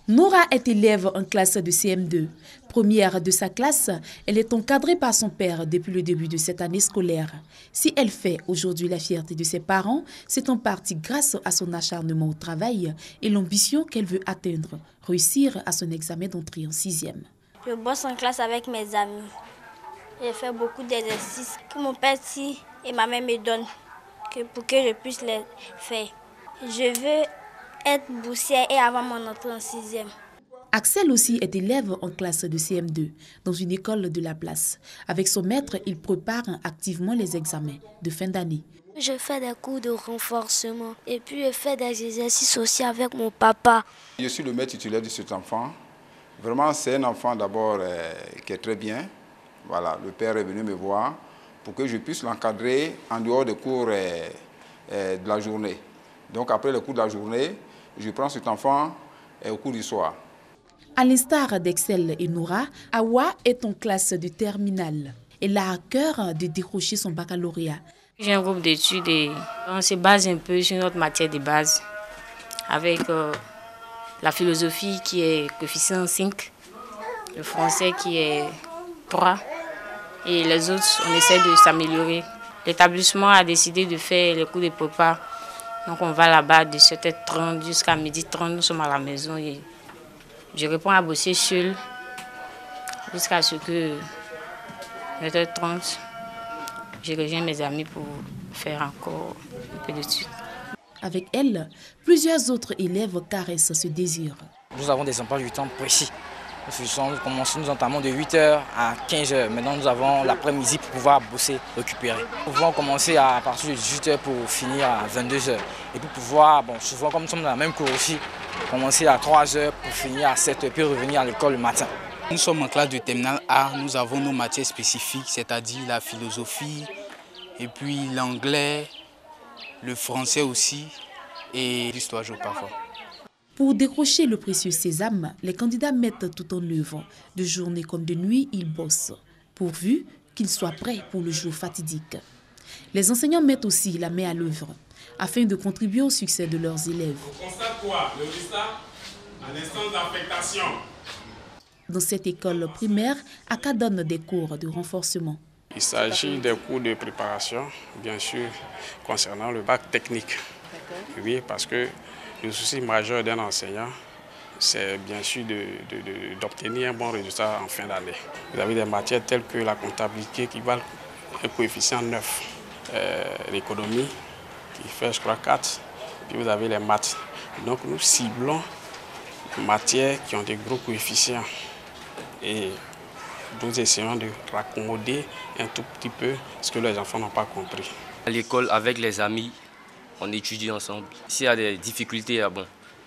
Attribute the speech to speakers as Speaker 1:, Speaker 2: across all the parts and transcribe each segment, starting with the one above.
Speaker 1: Nora est élève en classe de CM2. Première de sa classe, elle est encadrée par son père depuis le début de cette année scolaire. Si elle fait aujourd'hui la fierté de ses parents, c'est en partie grâce à son acharnement au travail et l'ambition qu'elle veut atteindre, réussir à son examen d'entrée en 6e.
Speaker 2: Je bosse en classe avec mes amis. Je fais beaucoup d'exercices que mon père dit et ma mère me donne pour que je puisse les faire. Je veux être boursière et avoir mon entrée en 6e.
Speaker 1: Axel aussi est élève en classe de CM2 dans une école de la place. Avec son maître, il prépare activement les examens de fin d'année.
Speaker 3: Je fais des cours de renforcement et puis je fais des exercices aussi avec mon papa.
Speaker 4: Je suis le maître titulaire de cet enfant. Vraiment, c'est un enfant d'abord qui est très bien. Voilà, le père est venu me voir pour que je puisse l'encadrer en dehors des cours de la journée. Donc après le cours de la journée, je prends cet enfant au cours du soir.
Speaker 1: À l'instar d'Excel et Nora, Awa est en classe de terminale. Elle a à cœur de décrocher son baccalauréat.
Speaker 5: J'ai un groupe d'études et on se base un peu sur notre matière de base avec la philosophie qui est coefficient 5, le français qui est 3 et les autres, on essaie de s'améliorer. L'établissement a décidé de faire les cours de prépa. Donc on va là-bas de 7h30 jusqu'à 12h30, nous sommes à la maison et je réponds à bosser seul jusqu'à ce que 9h30, je rejoins mes amis pour faire encore un peu d'études.
Speaker 1: Avec elle, plusieurs autres élèves caressent ce désir.
Speaker 6: Nous avons des emplois du temps précis. Nous entamons de 8h à 15h. Maintenant, nous avons l'après-midi pour pouvoir bosser, récupérer. Nous pouvons commencer à partir de 18h pour finir à 22h. Et pour pouvoir, souvent comme nous sommes dans la même cour aussi, commencer à 3h pour finir à 7h, puis revenir à l'école le matin.
Speaker 7: Nous sommes en classe de terminale A, nous avons nos matières spécifiques, c'est-à-dire la philosophie, et puis l'anglais, le français aussi, et l'histoire géo parfois.
Speaker 1: Pour décrocher le précieux sésame, les candidats mettent tout en œuvre. De journée comme de nuit, ils bossent, pourvu qu'ils soient prêts pour le jour fatidique. Les enseignants mettent aussi la main à l'œuvre, afin de contribuer au succès de leurs élèves.
Speaker 8: On constate quoi? Le résultat en instance d'affectation.
Speaker 1: Dans cette école primaire, Aka donne des cours de renforcement.
Speaker 8: Il s'agit des cours de préparation, bien sûr, concernant le bac technique. Oui, parce que le souci majeur d'un enseignant, c'est bien sûr d'obtenir un bon résultat en fin d'année. Vous avez des matières telles que la comptabilité qui valent un coefficient 9, l'économie qui fait, je crois, 4, puis vous avez les maths. Donc nous ciblons les matières qui ont des gros coefficients et nous essayons de raccommoder un tout petit peu ce que les enfants n'ont pas compris.
Speaker 9: À l'école, avec les amis, on étudie ensemble. S'il y a des difficultés,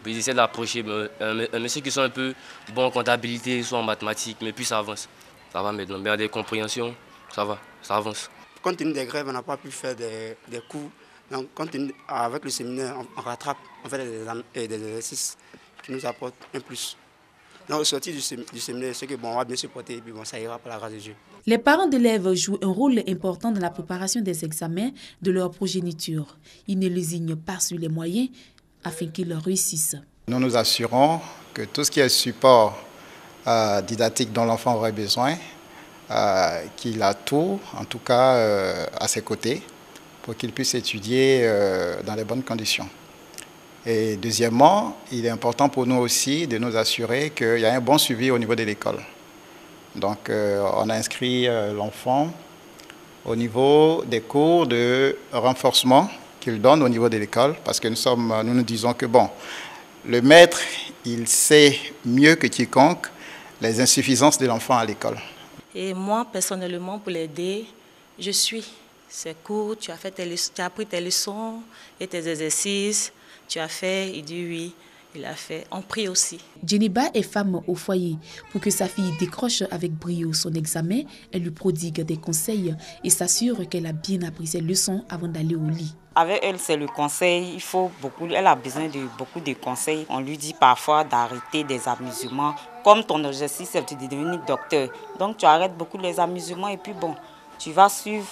Speaker 9: ils essaient d'approcher ceux qui sont un peu bons en comptabilité, soit en mathématiques, mais puis ça avance. Ça va maintenant. Mais il y a des compréhensions, ça va, ça avance.
Speaker 10: Compte tenu des grèves, on n'a pas pu faire des cours. Donc, avec le séminaire, on rattrape, on fait des exercices qui nous apportent un plus. Donc, au sortir du séminaire, c'est que on va bien se porter et puis ça ira par la grâce de Dieu.
Speaker 1: Les parents d'élèves jouent un rôle important dans la préparation des examens de leur progéniture. Ils ne lésignent pas sur les moyens afin qu'ils réussissent.
Speaker 11: Nous nous assurons que tout ce qui est support didactique dont l'enfant aurait besoin, qu'il a tout, en tout cas à ses côtés, pour qu'il puisse étudier dans les bonnes conditions. Et deuxièmement, il est important pour nous aussi de nous assurer qu'il y a un bon suivi au niveau de l'école. Donc on a inscrit l'enfant au niveau des cours de renforcement qu'il donne au niveau de l'école, parce que nous nous disons que le maître, il sait mieux que quiconque les insuffisances de l'enfant à l'école.
Speaker 12: Et moi, personnellement, pour l'aider, je suis ses cours, tu as appris tes leçons et tes exercices, tu as fait, il dit oui, il a fait, on prie aussi.
Speaker 1: Djeniba est femme au foyer. Pour que sa fille décroche avec brio son examen, elle lui prodigue des conseils et s'assure qu'elle a bien appris ses leçons avant d'aller au lit.
Speaker 13: Avec elle, c'est le conseil, elle a besoin de beaucoup de conseils. On lui dit parfois d'arrêter des amusements. Comme ton objectif, c'est de devenir docteur. Donc tu arrêtes beaucoup les amusements et puis tu vas suivre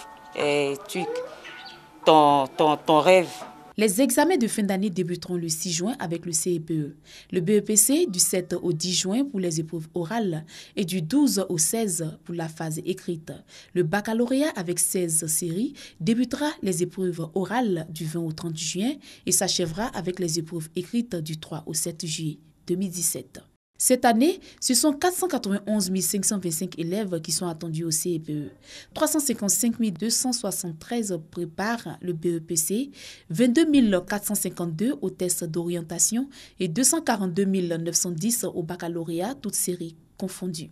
Speaker 13: ton rêve.
Speaker 1: Les examens de fin d'année débuteront le 6 juin avec le CEPE. Le BEPC du 7 au 10 juin pour les épreuves orales et du 12 au 16 pour la phase écrite. Le baccalauréat avec 16 séries débutera les épreuves orales du 20 au 30 juin et s'achèvera avec les épreuves écrites du 3 au 7 juillet 2017. Cette année, ce sont 491 525 élèves qui sont attendus au CEPE. 355 273 préparent le BEPC, 22 452 au test d'orientation et 242 910 au baccalauréat, toutes séries confondues.